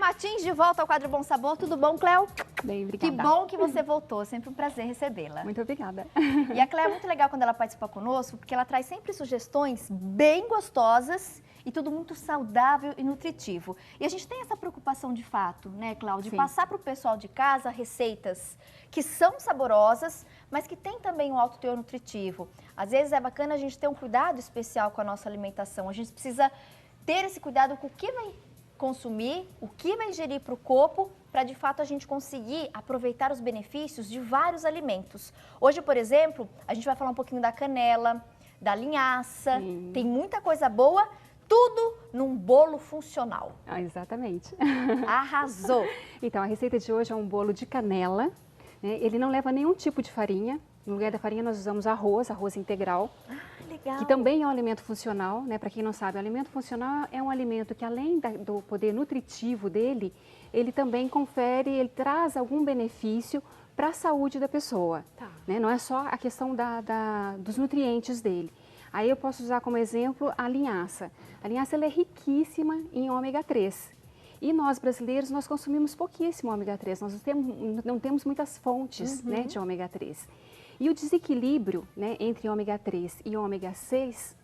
Martins, de volta ao quadro Bom Sabor. Tudo bom, Cléo? Bem, obrigada. Que bom que você voltou. Sempre um prazer recebê-la. Muito obrigada. E a Cléo é muito legal quando ela participa conosco, porque ela traz sempre sugestões bem gostosas e tudo muito saudável e nutritivo. E a gente tem essa preocupação de fato, né, Cláudia, de passar para o pessoal de casa receitas que são saborosas, mas que tem também um alto teor nutritivo. Às vezes é bacana a gente ter um cuidado especial com a nossa alimentação. A gente precisa ter esse cuidado com o que vai consumir, o que vai ingerir para o corpo, para de fato a gente conseguir aproveitar os benefícios de vários alimentos. Hoje, por exemplo, a gente vai falar um pouquinho da canela, da linhaça, tem muita coisa boa, tudo num bolo funcional. Ah, exatamente. Arrasou! Então, a receita de hoje é um bolo de canela, né? Ele não leva nenhum tipo de farinha. No lugar da farinha nós usamos arroz integral. Legal. Que também é um alimento funcional, né? Para quem não sabe, o alimento funcional é um alimento que além do poder nutritivo dele, ele também confere, ele traz algum benefício para a saúde da pessoa. Tá. Né? Não é só a questão dos nutrientes dele. Aí eu posso usar como exemplo a linhaça. A linhaça ela é riquíssima em ômega 3. E nós brasileiros, nós consumimos pouquíssimo ômega 3, nós não temos muitas fontes né, de ômega 3. E o desequilíbrio né, entre ômega 3 e ômega 6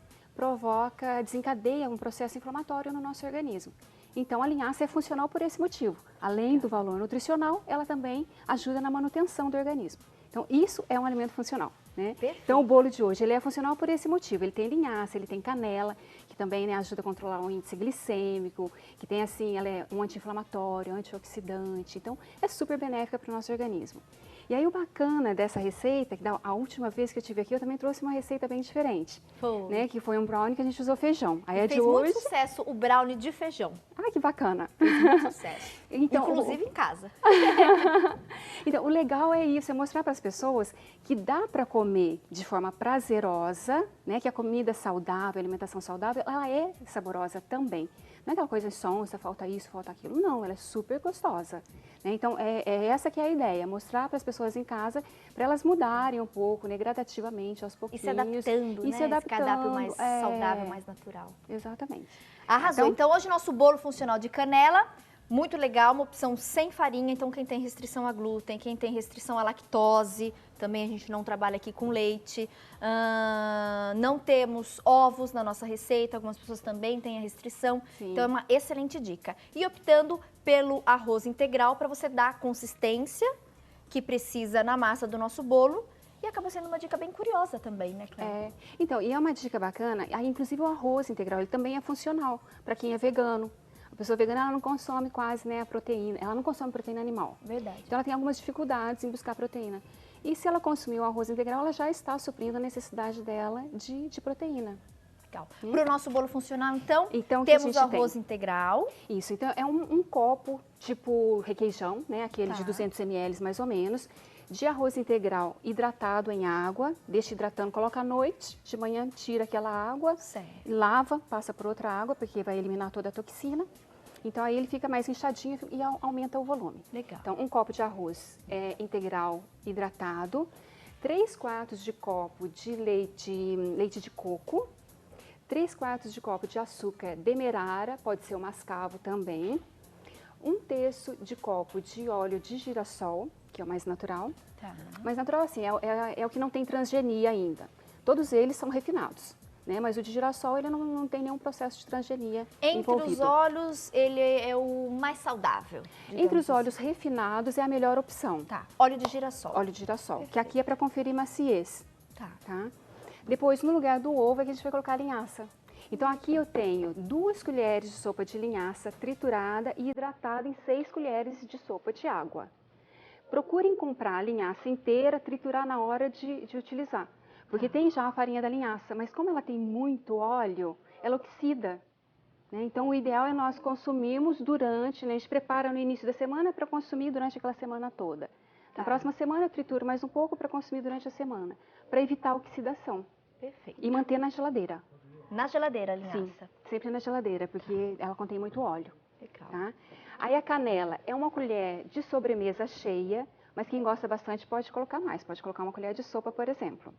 desencadeia um processo inflamatório no nosso organismo. Então a linhaça é funcional por esse motivo. Além do valor nutricional, ela também ajuda na manutenção do organismo. Então isso é um alimento funcional. Né? Então o bolo de hoje ele é funcional por esse motivo. Ele tem linhaça, ele tem canela, que também né, ajuda a controlar o índice glicêmico, que tem assim, ela é um anti-inflamatório, antioxidante. Então é super benéfica para o nosso organismo. E aí o bacana dessa receita, que a última vez que eu estive aqui, eu também trouxe uma receita bem diferente. Né, que foi um brownie que a gente usou feijão. Aí fez muito sucesso o brownie de feijão. Ah, que bacana. Fez muito sucesso. Então, inclusive em casa. Então, o legal é isso, é mostrar para as pessoas que dá para comer de forma prazerosa, né, que a comida saudável, a alimentação saudável, ela é saborosa também. Não é aquela coisa sonsa, falta isso, falta aquilo. Não, ela é super gostosa. Né? Então, é essa que é a ideia, mostrar para as pessoas em casa, para elas mudarem um pouco, né, gradativamente, aos pouquinhos. E se adaptando, né? Se adaptando. Esse cardápio mais saudável, mais natural. Exatamente. Arrasou. Então, hoje nosso bolo funcional de canela, muito legal, uma opção sem farinha. Então, quem tem restrição a glúten, quem tem restrição à lactose, também a gente não trabalha aqui com leite. Não temos ovos na nossa receita, algumas pessoas também têm a restrição. Sim. Então, é uma excelente dica. E optando pelo arroz integral para você dar a consistência que precisa na massa do nosso bolo. E acaba sendo uma dica bem curiosa também, né, Cléia? Então, e é uma dica bacana, aí, inclusive o arroz integral, ele também é funcional para quem é vegano. A pessoa vegana, ela não consome quase né, a proteína, ela não consome proteína animal. Verdade. Então, ela tem algumas dificuldades em buscar proteína. E se ela consumir o arroz integral, ela já está suprindo a necessidade dela de proteína. Legal. Para o nosso bolo funcional, então temos o arroz integral. Isso, então é um copo tipo requeijão, né, aquele de 200 ml mais ou menos, de arroz integral hidratado em água, deixa hidratando, coloca à noite, de manhã tira aquela água, lava, passa por outra água, porque vai eliminar toda a toxina. Então aí ele fica mais inchadinho e aumenta o volume. Legal. Então um copo de arroz integral hidratado, 3/4 de copo de leite de coco, 3/4 de copo de açúcar demerara, pode ser o mascavo também, 1/3 de copo de óleo de girassol, que é o mais natural. Tá. Mais natural assim, é o que não tem transgenia ainda. Todos eles são refinados, né? Mas o de girassol ele não tem nenhum processo de transgenia envolvido. Entre os óleos, ele é o mais saudável? Entre os óleos refinados é a melhor opção. Tá, óleo de girassol. Óleo de girassol, que aqui é para conferir maciez. Tá. Depois, no lugar do ovo, é que a gente vai colocar a linhaça. Então, aqui eu tenho 2 colheres de sopa de linhaça triturada e hidratada em 6 colheres de sopa de água. Procurem comprar a linhaça inteira, triturar na hora de utilizar. Porque tem já a farinha da linhaça, mas como ela tem muito óleo, ela oxida. Né? Então, o ideal é nós consumirmos durante, né? A gente prepara no início da semana para consumir durante aquela semana toda. Na próxima semana eu trituro mais um pouco para consumir durante a semana, para evitar a oxidação. Perfeito. E manter na geladeira. Na geladeira a linhaça? Sim, sempre na geladeira, porque ela contém muito óleo. Legal. Tá? Aí a canela é uma colher de sobremesa cheia, mas quem gosta bastante pode colocar mais, pode colocar uma colher de sopa, por exemplo.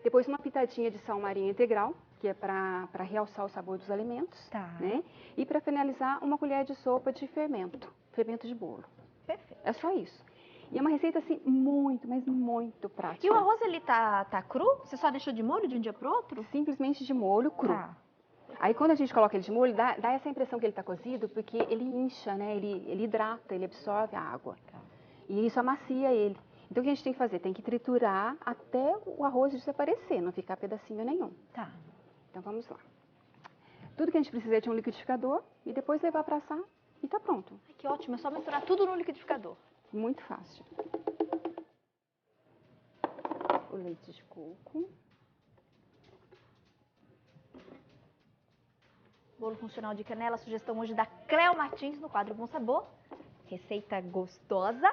Depois uma pitadinha de sal marinho integral, que é para realçar o sabor dos alimentos. Tá. Né? E para finalizar, uma colher de sopa de fermento de bolo. Perfeito. É só isso. E é uma receita, assim, muito, mas muito prática. E o arroz, ele tá cru? Você só deixou de molho de um dia pro outro? Simplesmente de molho cru. Tá. Aí quando a gente coloca ele de molho, dá essa impressão que ele está cozido, porque ele incha, né? Ele hidrata, ele absorve a água. Tá. E isso amacia ele. Então o que a gente tem que fazer? Tem que triturar até o arroz desaparecer, não ficar pedacinho nenhum. Tá. Então vamos lá. Tudo que a gente precisa é de um liquidificador e depois levar para assar e tá pronto. Ai, que ótimo, é só misturar tudo no liquidificador. Muito fácil. O leite de coco. Bolo funcional de canela, sugestão hoje da Cleo Martins no quadro Bom Sabor. Receita gostosa,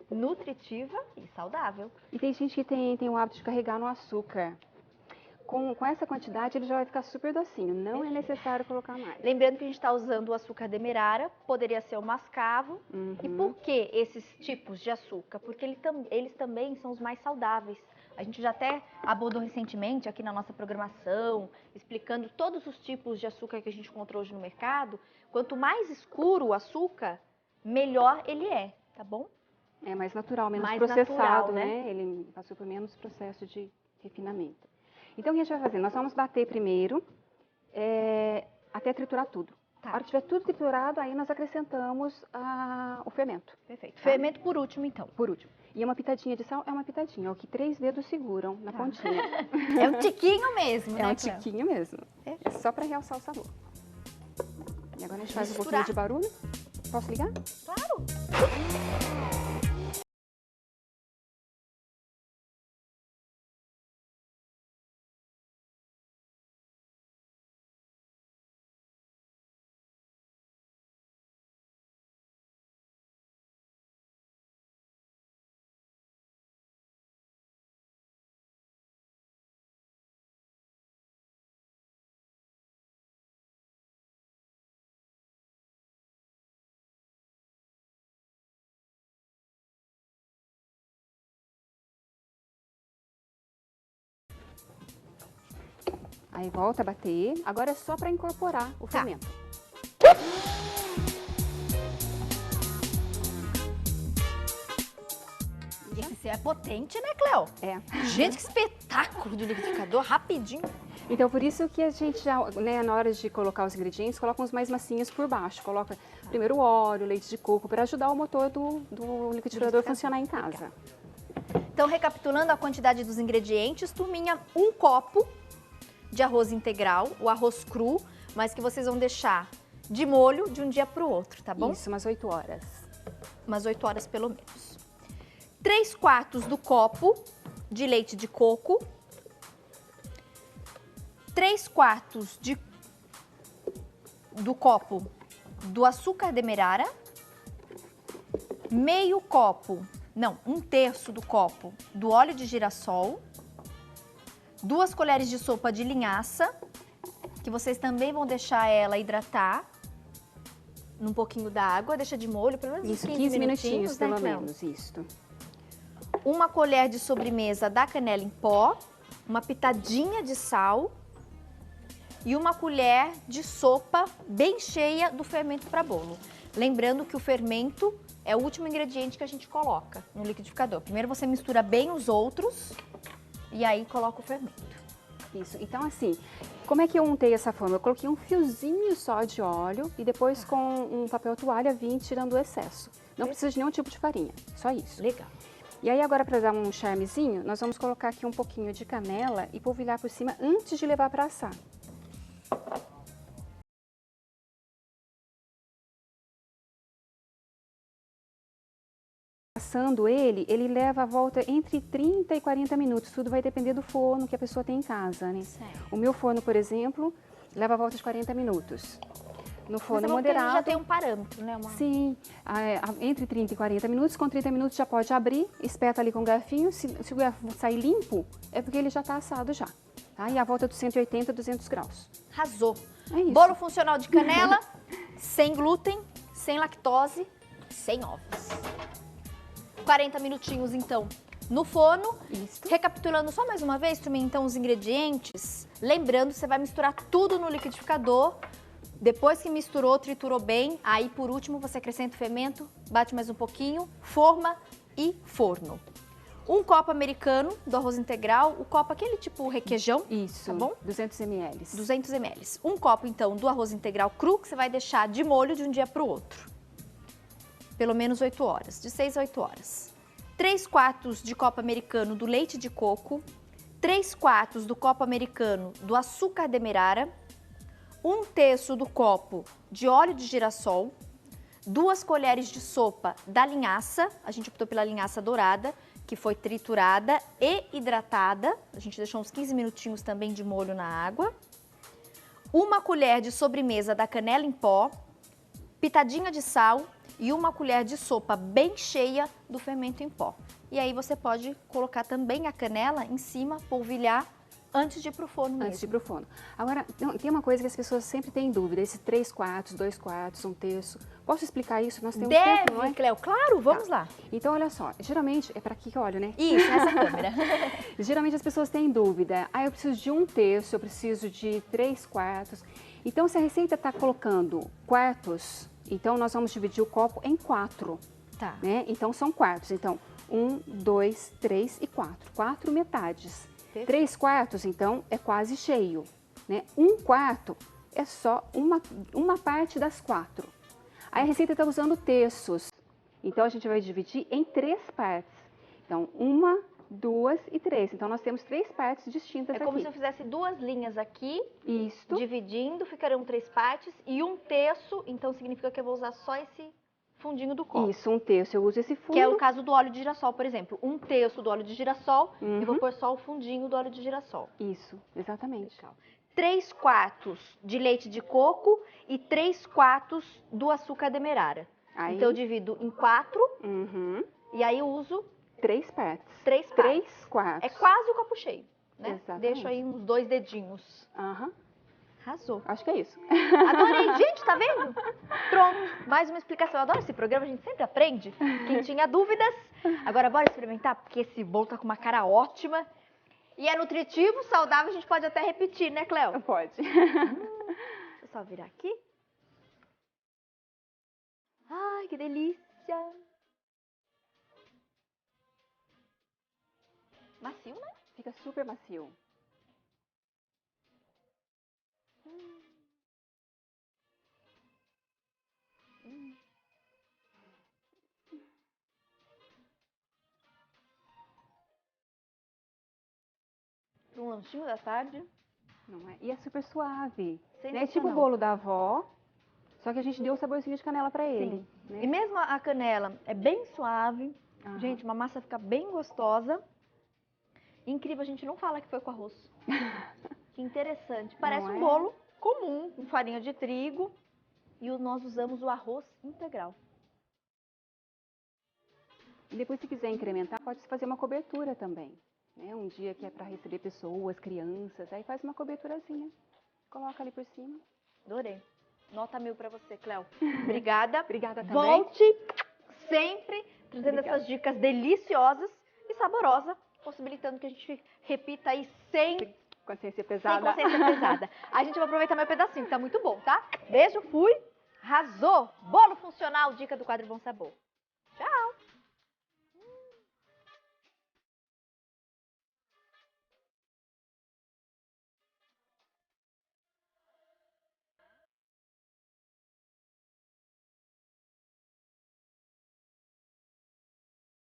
nutritiva e saudável. E tem gente que tem o hábito de carregar no açúcar. Com essa quantidade ele já vai ficar super docinho, não é necessário colocar mais. Lembrando que a gente está usando o açúcar demerara, poderia ser o mascavo. Uhum. E por que esses tipos de açúcar? Porque eles também são os mais saudáveis. A gente já até abordou recentemente aqui na nossa programação, explicando todos os tipos de açúcar que a gente encontrou hoje no mercado. Quanto mais escuro o açúcar, melhor ele é, tá bom? É mais natural, menos Mais processado, natural, né? Ele passou por menos processo de refinamento. Então o que a gente vai fazer? Nós vamos bater primeiro até triturar tudo. Tá. A hora que tiver tudo triturado, aí nós acrescentamos o fermento. Perfeito. Tá? Fermento por último, então. Por último. E uma pitadinha de sal é uma pitadinha, é o que 3 dedos seguram na pontinha. É um tiquinho mesmo, né, É um Cleo? tiquinho mesmo. É só para realçar o sabor. E agora a gente faz um pouquinho de barulho. Posso ligar? Claro. Aí volta a bater. Agora é só para incorporar o fermento. Esse é potente, né, Cleo? É. Gente, que espetáculo de liquidificador, rapidinho. Então, por isso que a gente já, né, na hora de colocar os ingredientes, coloca uns mais massinhos por baixo. Coloca primeiro o óleo, leite de coco, para ajudar o motor do liquidificador a funcionar em casa. Então, recapitulando a quantidade dos ingredientes, turminha, 1 copo de arroz integral, o arroz cru, mas que vocês vão deixar de molho de um dia para o outro, tá bom? Isso, umas 8 horas. Umas 8 horas pelo menos. 3/4 do copo de leite de coco. 3/4 do copo do açúcar demerara. Meio copo, não, 1/3 do copo do óleo de girassol. 2 colheres de sopa de linhaça, que vocês também vão deixar ela hidratar num pouquinho d'água, deixa de molho, pelo menos Isso, 15 minutinhos, né, pelo Cleo? menos, isso. 1 colher de sobremesa da canela em pó, uma pitadinha de sal e 1 colher de sopa bem cheia do fermento para bolo. Lembrando que o fermento é o último ingrediente que a gente coloca no liquidificador. Primeiro você mistura bem os outros e aí coloca o fermento. Isso. Então, assim, como é que eu untei essa forma? Eu coloquei um fiozinho só de óleo e depois com um papel toalha vim tirando o excesso. Não precisa de nenhum tipo de farinha, só isso. Legal. E aí agora, para dar um charmezinho, nós vamos colocar aqui um pouquinho de canela e polvilhar por cima antes de levar para assar. Assando ele leva a volta entre 30 e 40 minutos, tudo vai depender do forno que a pessoa tem em casa, né? Certo. O meu forno, por exemplo, leva a volta de 40 minutos. No forno Mas moderado... já tem um parâmetro, né? Sim, entre 30 e 40 minutos, com 30 minutos já pode abrir, espeta ali com o garfinho, se o garfo sair limpo, é porque ele já está assado já, tá? E a volta dos 180, 200 graus. Arrasou. É isso. Bolo funcional de canela, sem glúten, sem lactose, sem ovos. 40 minutinhos, então, no forno. Isso. Recapitulando só mais uma vez, também, então, os ingredientes. Lembrando, você vai misturar tudo no liquidificador. Depois que misturou, triturou bem, aí por último você acrescenta o fermento, bate mais um pouquinho, forma e forno. Um copo americano do arroz integral, o copo aquele tipo requeijão. Isso, tá bom? 200 ml. 200 ml. Um copo então do arroz integral cru que você vai deixar de molho de um dia para o outro. Pelo menos 8 horas, de 6 a 8 horas. 3 quartos de copo americano do leite de coco, 3 quartos do copo americano do açúcar demerara, 1/3 do copo de óleo de girassol, 2 colheres de sopa da linhaça, a gente optou pela linhaça dourada, que foi triturada e hidratada, a gente deixou uns 15 minutinhos também de molho na água, 1 colher de sobremesa da canela em pó, pitadinha de sal e 1 colher de sopa bem cheia do fermento em pó. E aí você pode colocar também a canela em cima, polvilhar, antes de ir pro forno mesmo. Antes de ir pro forno. Agora, tem uma coisa que as pessoas sempre têm dúvida, esse 3 quartos, 2 quartos, 1/3. Posso explicar isso? Nós temos tempo, não é? Cleo, claro, vamos lá. Então, olha só, geralmente, é para aqui que eu olho, né? Isso, nessa câmera. Geralmente as pessoas têm dúvida, eu preciso de 1/3, eu preciso de 3 quartos. Então, se a receita está colocando quartos, então nós vamos dividir o copo em 4, Tá. né? Então, são quartos. Então, 1, 2, 3 e 4. 4 metades. Perfeito. 3 quartos, então, é quase cheio, né? 1 quarto é só uma parte das 4. Aí a receita está usando terços. Então, a gente vai dividir em 3 partes. Então, 1, 2 e 3. Então, nós temos 3 partes distintas aqui. É como se eu fizesse 2 linhas aqui, Isto. dividindo, ficariam 3 partes, e 1/3, então significa que eu vou usar só esse fundinho do copo. Isso, 1/3 eu uso esse fundo. Que é o caso do óleo de girassol, por exemplo. 1/3 do óleo de girassol, Uhum. e vou pôr só o fundinho do óleo de girassol. Isso, exatamente. Legal. 3 quartos de leite de coco e 3 quartos do açúcar demerara. Aí. Então eu divido em 4 Uhum. e aí eu uso 3 partes. 3 partes. 3 quartos. É quase o copo cheio, né? Exatamente. Deixo aí uns 2 dedinhos. Aham. Arrasou. Acho que é isso. Adorei, gente, tá vendo? Pronto, mais uma explicação. Eu adoro esse programa, a gente sempre aprende. Quem tinha dúvidas, agora bora experimentar, porque esse bolo tá com uma cara ótima. E é nutritivo, saudável, a gente pode até repetir, né, Cleo? Pode. Deixa eu só virar aqui. Ai, que delícia. Macio, né? Fica super macio. Para um lanchinho da tarde. Não é? E é super suave. Né? Sensacional. É tipo o bolo da avó, só que a gente deu um saborzinho de canela pra ele. Sim. Né? E mesmo a canela é bem suave. Aham. Gente, uma massa fica bem gostosa. Incrível, a gente não fala que foi com arroz. Que interessante. Parece Não um é? bolo comum, com farinha de trigo. E nós usamos o arroz integral. E depois, se quiser incrementar, pode fazer uma cobertura também. Né? Um dia que é para receber pessoas, crianças, aí faz uma coberturazinha. Coloca ali por cima. Adorei. Nota 1000 para você, Cleo. Obrigada. Obrigada também. Volte sempre trazendo Obrigada. essas dicas deliciosas e saborosas, possibilitando que a gente repita aí sem Consciência pesada. consciência pesada. A gente vai aproveitar meu pedacinho, que tá muito bom, tá? Beijo, fui. Arrasou. Bolo funcional, dica do quadro Bom Sabor.